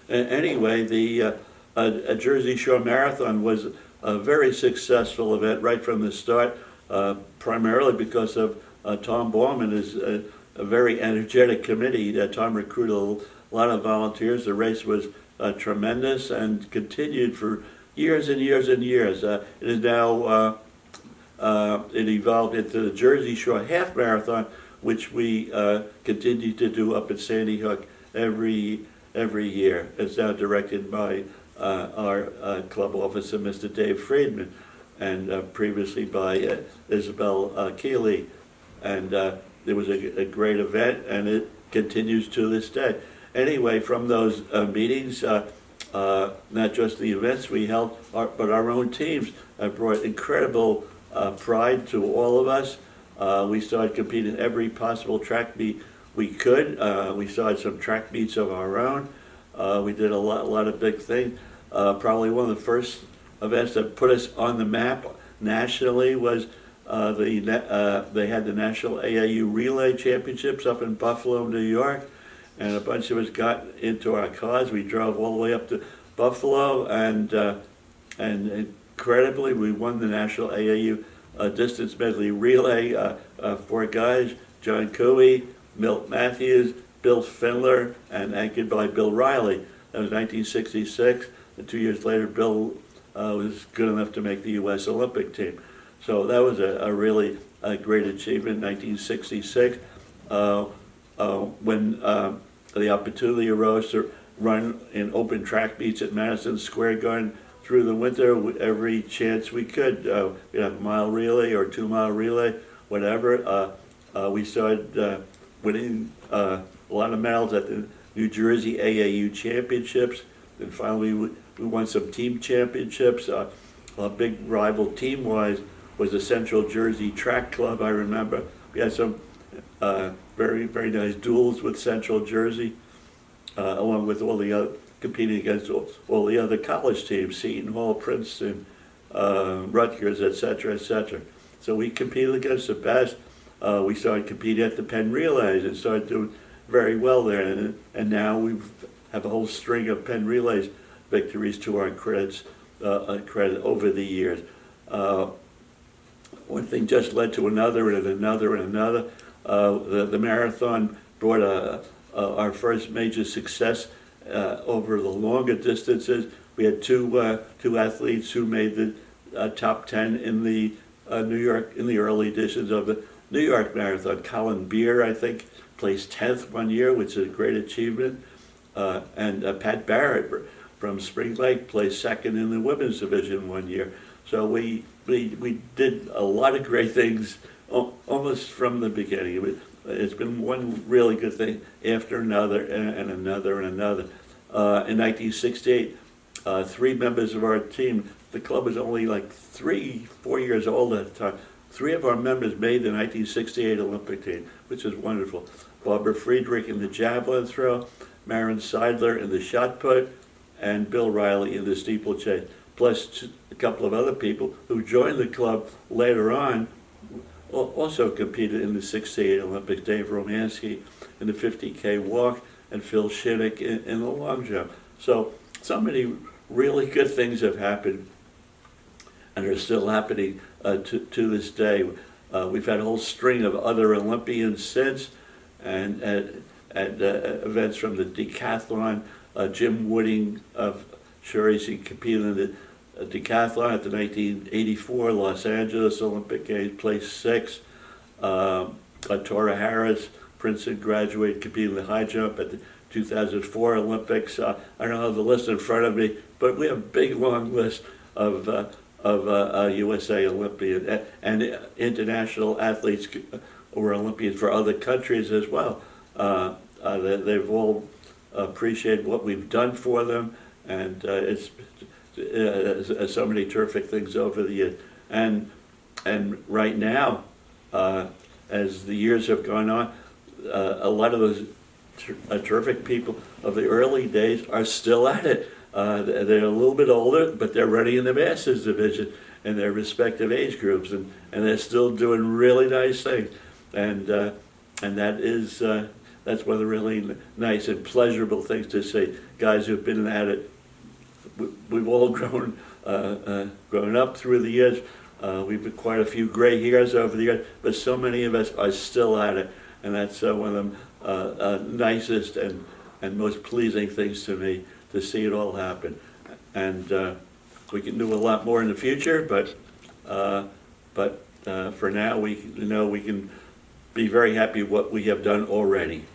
Anyway, the Jersey Shore Marathon was a very successful event right from the start, primarily because of Tom Bauman is a very energetic committee. Tom recruited a lot of volunteers. The race was tremendous and continued for years and years and years. It is now, it evolved into the Jersey Shore Half Marathon, which we continue to do up at Sandy Hook every year. It's now directed by our club officer, Mr. Dave Friedman, and previously by Isabel Keeley. And it was a great event, and it continues to this day. Anyway, from those meetings, not just the events we held, but our own teams brought incredible pride to all of us. We started competing in every possible track meet we could. We started some track meets of our own. We did a lot of big things. Probably one of the first events that put us on the map nationally was they had the National AAU Relay Championships up in Buffalo, New York, and a bunch of us got into our cars. We drove all the way up to Buffalo, and incredibly, we won the National AAU Distance Medley Relay. 4 guys: John Cooey, Milt Matthews, Bill Findler, and anchored by Bill Riley. That was 1966, and 2 years later, Bill was good enough to make the U.S. Olympic team. So that was a really great achievement. 1966, when the opportunity arose to run in open track meets at Madison Square Garden through the winter, every chance we could. We had a mile relay or 2-mile relay, whatever. We started winning a lot of medals at the New Jersey AAU Championships, and finally we won some team championships. A big rival team-wise was the Central Jersey Track Club. I remember we had some very nice duels with Central Jersey, along with all the other, competing against all the other college teams, Seton Hall, Princeton, Rutgers, etc., etc. So we competed against the best. We started competing at the Penn Relays and started doing very well there, and now we have a whole string of Penn Relays victories to our credit over the years. One thing just led to another and another and another. The marathon brought our first major success over the longer distances. We had two athletes who made the top 10 in the New York, in the early editions of the New York Marathon. Colin Beer, I think, placed 10th one year, which is a great achievement. And Pat Barrett from Spring Lake placed second in the women's division one year. So we did a lot of great things almost from the beginning. It's been one really good thing after another and another and another. In 1968, 3 members of our team, the club was only like 3-4 years old at the time. 3 of our members made the 1968 Olympic team, which is wonderful. Barbara Friedrich in the javelin throw, Maren Seidler in the shot put, and Bill Riley in the steeplechase, plus a couple of other people who joined the club later on, also competed in the 68 Olympics. Dave Romansky in the 50K walk, and Phil Shinnick in the long jump. So many really good things have happened and are still happening to this day. We've had a whole string of other Olympians since, and at events from the decathlon. Jim Wooding of Shirley competed in the decathlon at the 1984 Los Angeles Olympic Games, placed 6th. Tora Harris, Princeton graduate, competed in the high jump at the 2004 Olympics. I don't have the list in front of me, but we have a big, long list of USA Olympians and international athletes who were Olympians for other countries as well. They've all appreciated what we've done for them, and it's so many terrific things over the years. And right now, as the years have gone on, a lot of those terrific people of the early days are still at it. They're a little bit older, but they're running in the Masters division in their respective age groups, and they're still doing really nice things. And that is that's one of the really nice and pleasurable things to see. Guys who've been at it, we've all grown up through the years. We've been quite a few gray hairs over the years, but so many of us are still at it, and that's one of the nicest and most pleasing things to me, to see it all happen. And we can do a lot more in the future, but for now, we know we can be very happy with what we have done already.